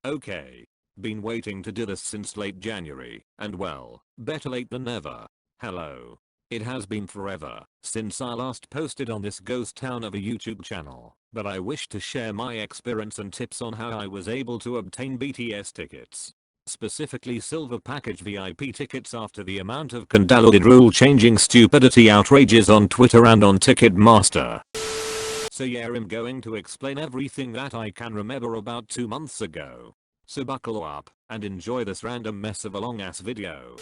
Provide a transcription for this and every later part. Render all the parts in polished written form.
Okay. Been waiting to do this since late January, and well, better late than never. Hello. It has been forever since I last posted on this ghost town of a YouTube channel, but I wish to share my experience and tips on how I was able to obtain BTS tickets. Specifically silver package VIP tickets after the amount of convoluted rule changing stupidity outrages on Twitter and on Ticketmaster. So yeah, I'm going to explain everything that I can remember about 2 months ago. So buckle up and enjoy this random mess of a long ass video.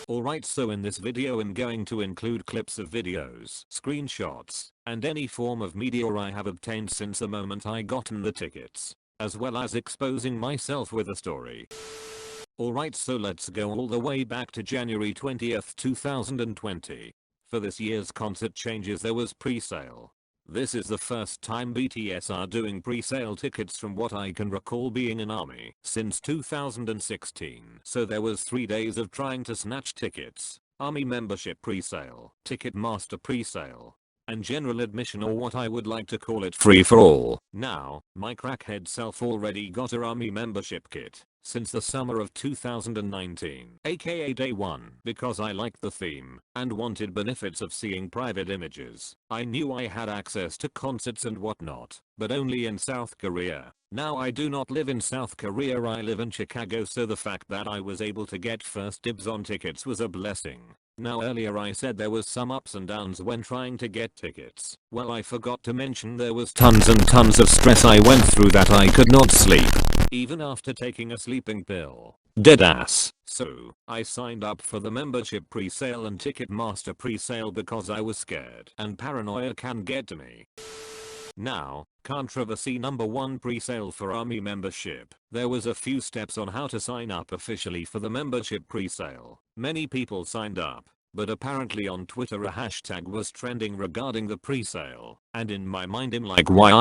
Alright, so in this video I'm going to include clips of videos, screenshots, and any form of media I have obtained since the moment I gotten the tickets, as well as exposing myself with a story. Alright, so let's go all the way back to January 20th, 2020. For this year's concert changes there was pre-sale. This is the first time BTS are doing pre-sale tickets from what I can recall being an ARMY since 2016. So there was 3 days of trying to snatch tickets, ARMY membership pre-sale, Ticketmaster pre-sale, and general admission, or what I would like to call it, free for all. Now, my crackhead self already got a ARMY membership kit since the summer of 2019, aka day 1, because I liked the theme and wanted benefits of seeing private images. I knew I had access to concerts and whatnot, but only in South Korea. Now I do not live in South Korea, I live in Chicago, so the fact that I was able to get first dibs on tickets was a blessing. Now earlier I said there was some ups and downs when trying to get tickets. Well, I forgot to mention there was tons and tons of stress I went through that I could not sleep, even after taking a sleeping pill. Deadass. So, I signed up for the membership pre-sale and Ticketmaster pre-sale because I was scared and paranoia can get to me. Now, controversy number 1, pre-sale for ARMY membership. There was a few steps on how to sign up officially for the membership pre-sale. Many people signed up, but apparently on Twitter a hashtag was trending regarding the pre-sale, and in my mind I'm like, why?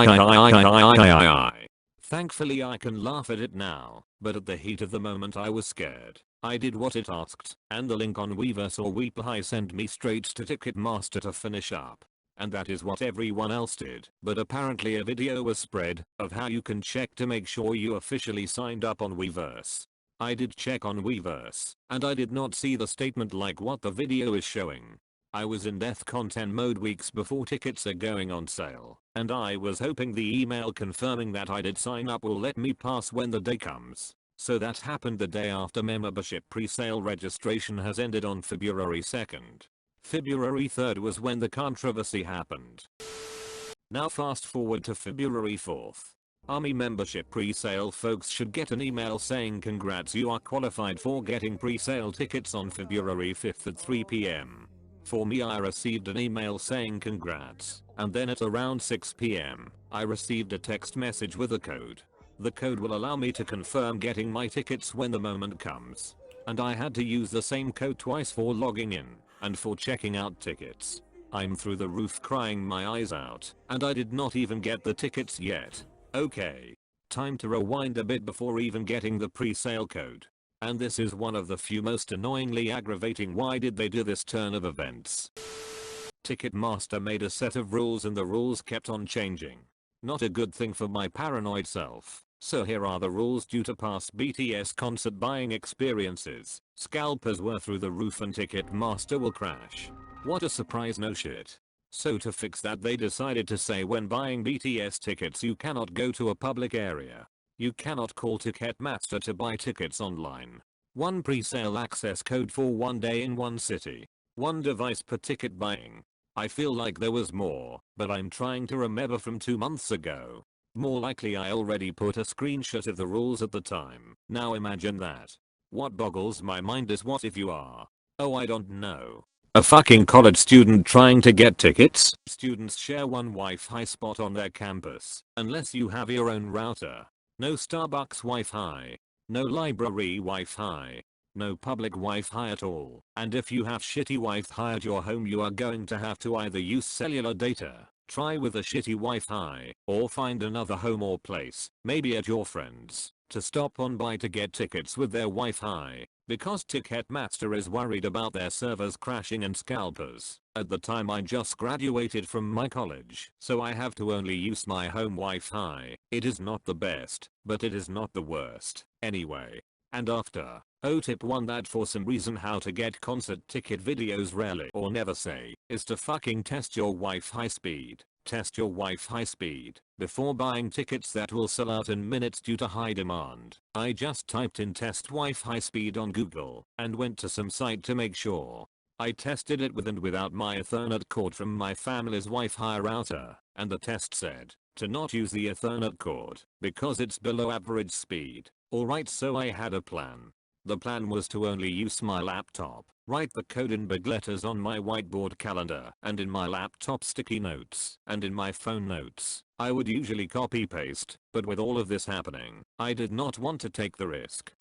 Thankfully I can laugh at it now, but at the heat of the moment I was scared. I did what it asked, and the link on Weverse or WIFI sent me straight to Ticketmaster to finish up. And that is what everyone else did. But apparently a video was spread of how you can check to make sure you officially signed up on Weverse. I did check on Weverse, and I did not see the statement like what the video is showing. I was in death content mode weeks before tickets are going on sale, and I was hoping the email confirming that I did sign up will let me pass when the day comes. So that happened the day after membership pre-sale registration has ended on February 2nd. February 3rd was when the controversy happened. Now fast forward to February 4th. ARMY membership pre-sale folks should get an email saying congrats, you are qualified for getting pre-sale tickets on February 5th at 3 PM. For me, I received an email saying congrats, and then at around 6 PM, I received a text message with a code. The code will allow me to confirm getting my tickets when the moment comes. And I had to use the same code twice for logging in and for checking out tickets. I'm through the roof crying my eyes out, and I did not even get the tickets yet. Okay. Time to rewind a bit before even getting the pre-sale code. And this is one of the few most annoyingly aggravating why did they do this turn of events. Ticketmaster made a set of rules and the rules kept on changing. Not a good thing for my paranoid self. So here are the rules due to past BTS concert buying experiences. Scalpers were through the roof and Ticketmaster will crash. What a surprise, no shit. So to fix that they decided to say when buying BTS tickets you cannot go to a public area. You cannot call Ticketmaster to buy tickets online. 1 pre-sale access code for 1 day in 1 city. 1 device per ticket buying. I feel like there was more, but I'm trying to remember from 2 months ago. More likely I already put a screenshot of the rules at the time. Now imagine that. What boggles my mind is what if you are, oh I don't know, a fucking college student trying to get tickets? Students share one Wi-Fi spot on their campus, unless you have your own router. No Starbucks Wi-Fi. No library Wi-Fi. No public Wi-Fi at all. And if you have shitty Wi-Fi at your home you are going to have to either use cellular data, try with a shitty Wi-Fi, or find another home or place, maybe at your friend's, to stop on by to get tickets with their Wi-Fi. because Ticketmaster is worried about their servers crashing and scalpers. At the time I just graduated from my college, so I have to only use my home Wi-Fi. It is not the best, but it is not the worst. Anyway. And after. Tip 1 that for some reason how to get concert ticket videos rarely or never say is to fucking test your Wi-Fi speed. Test your Wi-Fi speed before buying tickets that will sell out in minutes due to high demand. I just typed in test Wi-Fi speed on Google and went to some site to make sure. I tested it with and without my Ethernet cord from my family's Wi-Fi router, and the test said to not use the Ethernet cord because it's below average speed. Alright, so I had a plan. The plan was to only use my laptop, write the code in big letters on my whiteboard calendar and in my laptop sticky notes and in my phone notes. I would usually copy paste, but with all of this happening, I did not want to take the risk.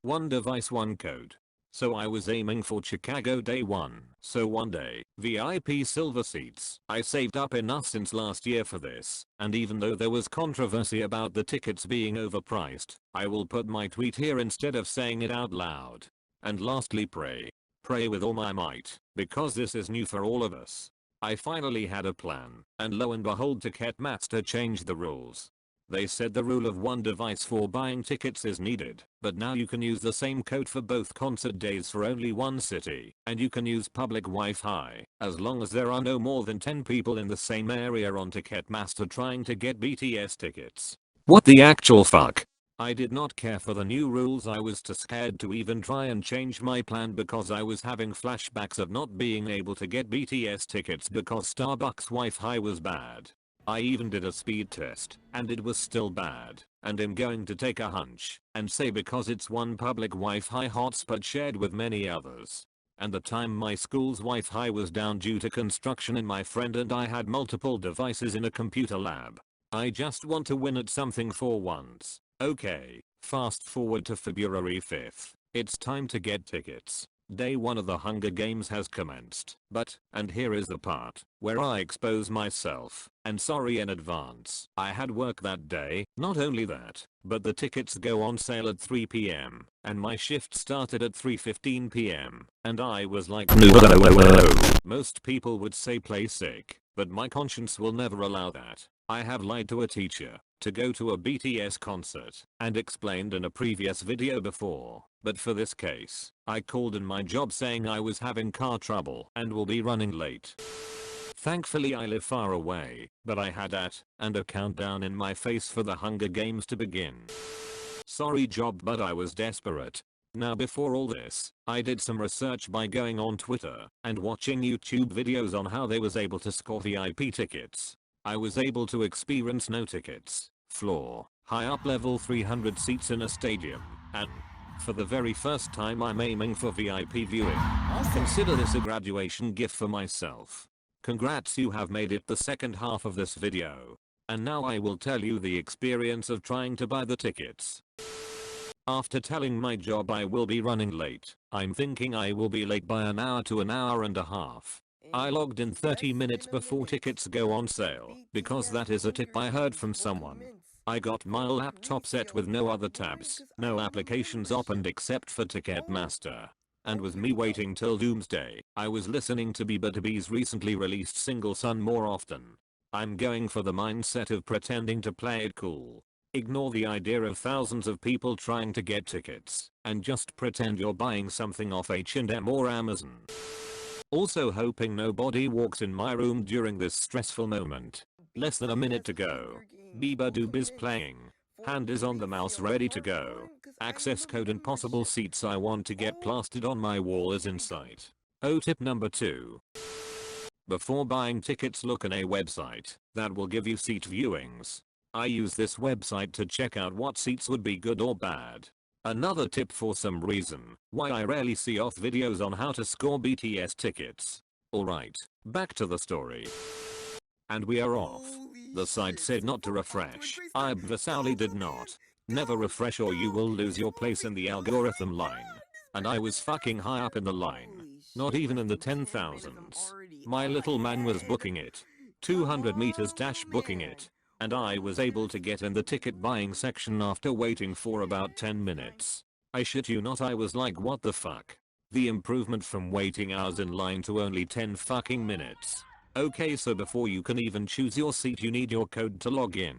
One device, one code. So I was aiming for Chicago day 1. So one day, VIP silver seats. I saved up enough since last year for this, and even though there was controversy about the tickets being overpriced, I will put my tweet here instead of saying it out loud. And lastly, pray. Pray with all my might, because this is new for all of us. I finally had a plan, and lo and behold Ticketmaster changed the rules. They said the rule of one device for buying tickets is needed, but now you can use the same code for both concert days for only one city, and you can use public Wi-Fi, as long as there are no more than 10 people in the same area on Ticketmaster trying to get BTS tickets. What the actual fuck? I did not care for the new rules. I was too scared to even try and change my plan because I was having flashbacks of not being able to get BTS tickets because Starbucks Wi-Fi was bad. I even did a speed test, and it was still bad, and I'm going to take a hunch and say because it's one public Wi-Fi hotspot shared with many others. And the time my school's Wi-Fi was down due to construction and my friend and I had multiple devices in a computer lab. I just want to win at something for once. Okay, fast forward to February 5th. It's time to get tickets. Day 1 of the Hunger Games has commenced, but, and here is the part where I expose myself, and sorry in advance, I had work that day. Not only that, but the tickets go on sale at 3 PM, and my shift started at 3:15 PM, and I was like, no. Most people would say play sick, but my conscience will never allow that. I have lied to a teacher to go to a BTS concert and explained in a previous video before, but for this case, I called in my job saying I was having car trouble and will be running late. Thankfully I live far away, but I had and a countdown in my face for the Hunger Games to begin. Sorry job, but I was desperate. Now before all this, I did some research by going on Twitter and watching YouTube videos on how they was able to score VIP tickets. I was able to experience no tickets, floor, high up level 300 seats in a stadium, and for the very first time I'm aiming for VIP viewing. Consider this a graduation gift for myself. Congrats, you have made it the second half of this video. And now I will tell you the experience of trying to buy the tickets. After telling my job I will be running late, I'm thinking I will be late by an hour to an hour and a half. I logged in 30 minutes before tickets go on sale, because that is a tip I heard from someone. I got my laptop set with no other tabs, no applications opened except for Ticketmaster. And with me waiting till doomsday, I was listening to BTS's recently released single Sun more often. I'm going for the mindset of pretending to play it cool. Ignore the idea of thousands of people trying to get tickets, and just pretend you're buying something off H&M or Amazon. Also hoping nobody walks in my room during this stressful moment. Less than a minute to go. Doob is playing. Hand is on the mouse ready to go. Access code and possible seats I want to get plastered on my wall is in sight. Tip number 2. Before buying tickets, look at a website that will give you seat viewings. I use this website to check out what seats would be good or bad. Another tip for some reason why I rarely see off videos on how to score BTS tickets. Alright, back to the story. And we are off. The site said not to refresh. I obviously did not. Never refresh or you will lose your place in the algorithm line. And I was fucking high up in the line. Not even in the 10,000s. My little man was booking it. 200 meters dash booking it. And I was able to get in the ticket buying section after waiting for about 10 minutes. I shit you not, I was like, what the fuck? The improvement from waiting hours in line to only 10 fucking minutes. Okay, so before you can even choose your seat you need your code to log in.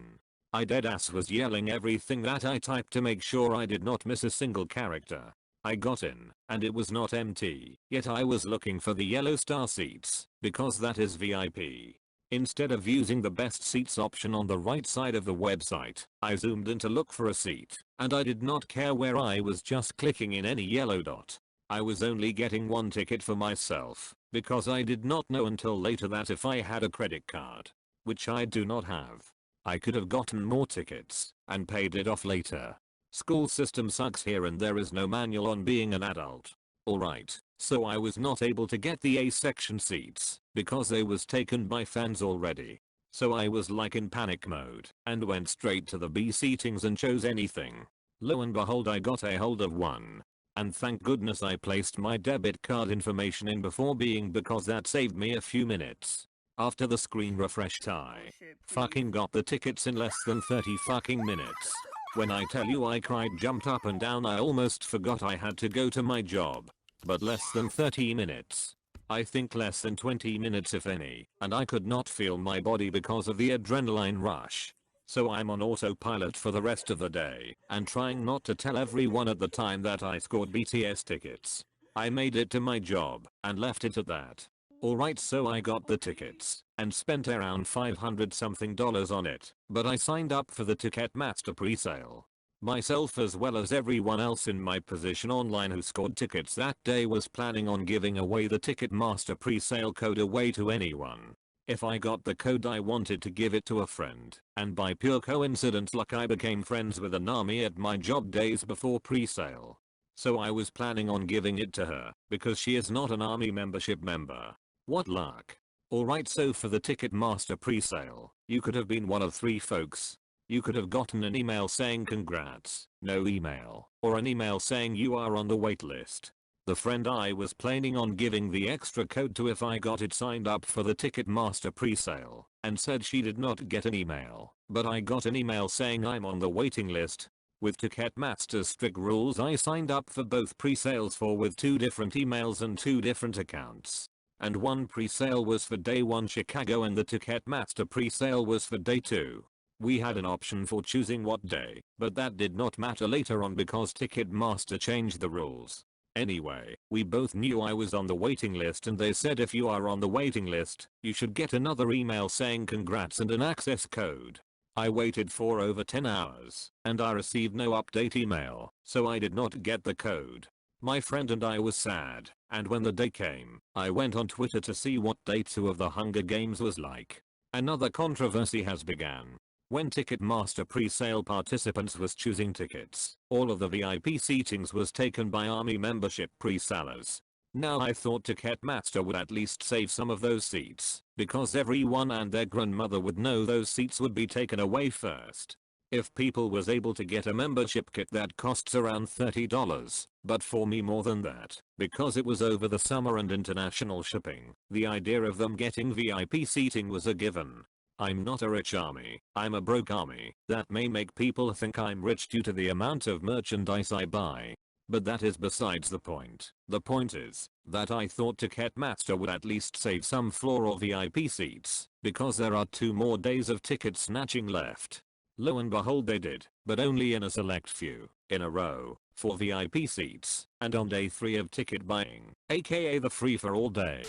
I deadass was yelling everything that I typed to make sure I did not miss a single character. I got in, and it was not empty, yet I was looking for the yellow star seats, because that is VIP. Instead of using the best seats option on the right side of the website, I zoomed in to look for a seat, and I did not care where I was just clicking in any yellow dot. I was only getting one ticket for myself, because I did not know until later that if I had a credit card, which I do not have, I could have gotten more tickets and paid it off later. School system sucks here and there is no manual on being an adult. Alright, so I was not able to get the A section seats because they was taken by fans already. So I was like in panic mode and went straight to the B seatings and chose anything. Lo and behold, I got a hold of one. And thank goodness I placed my debit card information in before being, because that saved me a few minutes. After the screen refreshed I fucking got the tickets in less than 30 fucking minutes. When I tell you I cried, jumped up and down, I almost forgot I had to go to my job. But less than 30 minutes. I think less than 20 minutes if any, and I could not feel my body because of the adrenaline rush. So I'm on autopilot for the rest of the day and trying not to tell everyone at the time that I scored BTS tickets. I made it to my job and left it at that. Alright, so I got the tickets and spent around $500 something on it, but I signed up for the Ticketmaster pre-sale. Myself as well as everyone else in my position online who scored tickets that day was planning on giving away the Ticketmaster pre-sale code away to anyone. If I got the code I wanted to give it to a friend, and by pure coincidence luck I became friends with an army at my job days before pre-sale. So I was planning on giving it to her, because she is not an army membership member. What luck. Alright, so for the Ticketmaster pre-sale, you could have been one of three folks. You could have gotten an email saying congrats, no email, or an email saying you are on the wait list. The friend I was planning on giving the extra code to if I got it signed up for the Ticketmaster pre-sale and said she did not get an email, but I got an email saying I'm on the waiting list. With Ticketmaster's strict rules, I signed up for both pre-sales with 2 different emails and 2 different accounts. And one pre-sale was for day 1 Chicago and the Ticketmaster pre-sale was for day 2. We had an option for choosing what day, but that did not matter later on because Ticketmaster changed the rules. Anyway, we both knew I was on the waiting list and they said if you are on the waiting list, you should get another email saying congrats and an access code. I waited for over 10 hours and I received no update email, so I did not get the code. My friend and I was sad, and when the day came, I went on Twitter to see what day 2 of the Hunger Games was like. Another controversy has begun. When Ticketmaster pre-sale participants was choosing tickets, all of the VIP seatings was taken by army membership pre-sellers. Now I thought Ticketmaster would at least save some of those seats, because everyone and their grandmother would know those seats would be taken away first. If people was able to get a membership kit that costs around $30, but for me more than that, because it was over the summer and international shipping, the idea of them getting VIP seating was a given. I'm not a rich army, I'm a broke army. That may make people think I'm rich due to the amount of merchandise I buy. But that is besides the point. The point is that I thought Ticketmaster would at least save some floor or VIP seats, because there are 2 more days of ticket snatching left. Lo and behold they did, but only in a select few, in a row, for VIP seats, and on day 3 of ticket buying, aka the free for all day.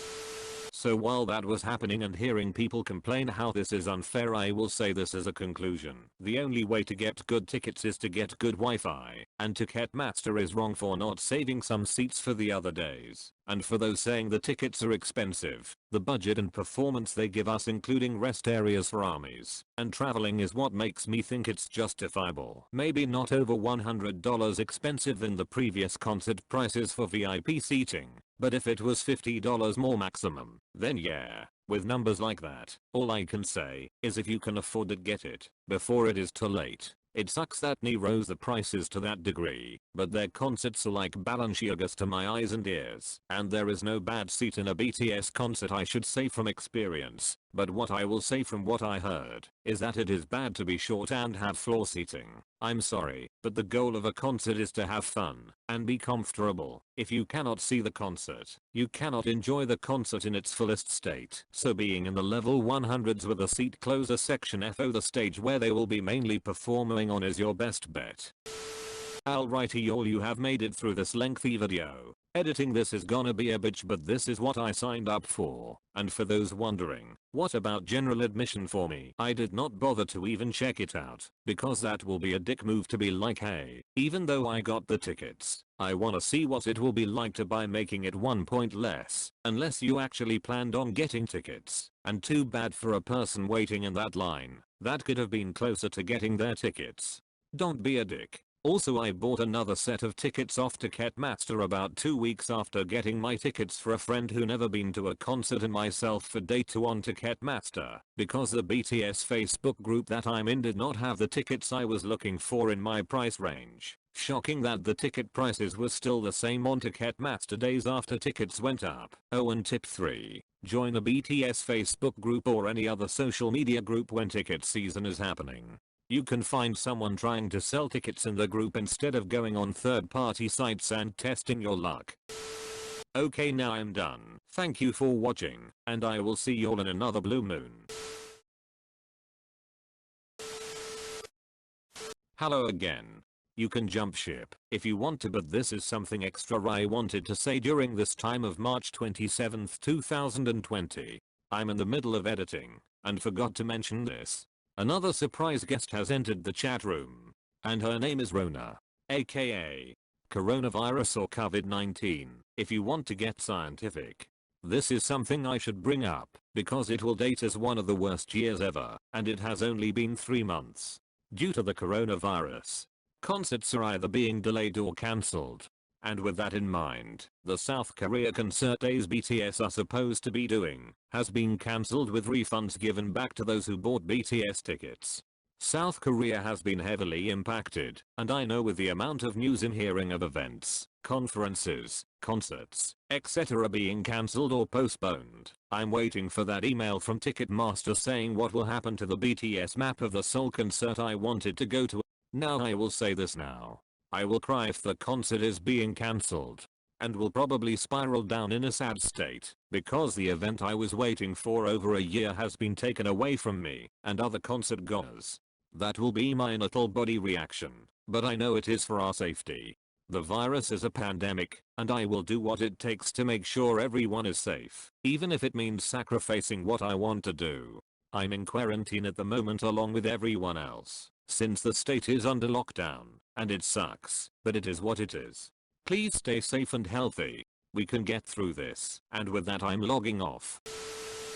So while that was happening and hearing people complain how this is unfair, I will say this as a conclusion. The only way to get good tickets is to get good Wi-Fi, and Ticketmaster is wrong for not saving some seats for the other days. And for those saying the tickets are expensive, the budget and performance they give us including rest areas for armies and traveling is what makes me think it's justifiable. Maybe not over $100 expensive than the previous concert prices for VIP seating, but if it was $50 more maximum, then yeah. With numbers like that, all I can say is if you can afford it, get it before it is too late. It sucks that they rose the prices to that degree, but their concerts are like Balenciagas to my eyes and ears. And there is no bad seat in a BTS concert, I should say from experience, But what I will say from what I heard is that it is bad to be short and have floor seating. I'm sorry, but the goal of a concert is to have fun and be comfortable. If you cannot see the concert, you cannot enjoy the concert in its fullest state. So being in the level 100s with a seat closer section FO the stage where they will be mainly performing on is your best bet. Alrighty y'all, you have made it through this lengthy video. Editing this is gonna be a bitch, but this is what I signed up for. And for those wondering, what about general admission for me? I did not bother to even check it out, because that will be a dick move to be like, hey, even though I got the tickets, I wanna see what it will be like to buy, making it 1 point less, unless you actually planned on getting tickets. And too bad for a person waiting in that line, that could have been closer to getting their tickets. Don't be a dick. Also, I bought another set of tickets off Ticketmaster about 2 weeks after getting my tickets for a friend who never been to a concert and myself for day 2 on Ticketmaster, because the BTS Facebook group that I'm in did not have the tickets I was looking for in my price range. Shocking that the ticket prices were still the same on Ticketmaster days after tickets went up. Oh, and tip 3. Join the BTS Facebook group or any other social media group when ticket season is happening. You can find someone trying to sell tickets in the group instead of going on third-party sites and testing your luck. Okay, now I'm done. Thank you for watching, and I will see y'all in another blue moon. Hello again. You can jump ship if you want to, but this is something extra I wanted to say during this time of March 27th, 2020. I'm in the middle of editing and forgot to mention this. Another surprise guest has entered the chat room, and her name is Rona, aka coronavirus or COVID-19, if you want to get scientific. This is something I should bring up, because it will date as one of the worst years ever, and it has only been 3 months. Due to the coronavirus, concerts are either being delayed or cancelled. And with that in mind, the South Korea concert days BTS are supposed to be doing has been cancelled with refunds given back to those who bought BTS tickets. South Korea has been heavily impacted, and I know with the amount of news I'm hearing of events, conferences, concerts, etc. being cancelled or postponed, I'm waiting for that email from Ticketmaster saying what will happen to the BTS map of the Seoul concert I wanted to go to. Now I will say this now. I will cry if the concert is being cancelled, and will probably spiral down in a sad state, because the event I was waiting for over a year has been taken away from me and other concert goers. That will be my little body reaction, but I know it is for our safety. The virus is a pandemic, and I will do what it takes to make sure everyone is safe, even if it means sacrificing what I want to do. I'm in quarantine at the moment along with everyone else, since the state is under lockdown, and it sucks, but it is what it is. Please stay safe and healthy. We can get through this, and with that I'm logging off.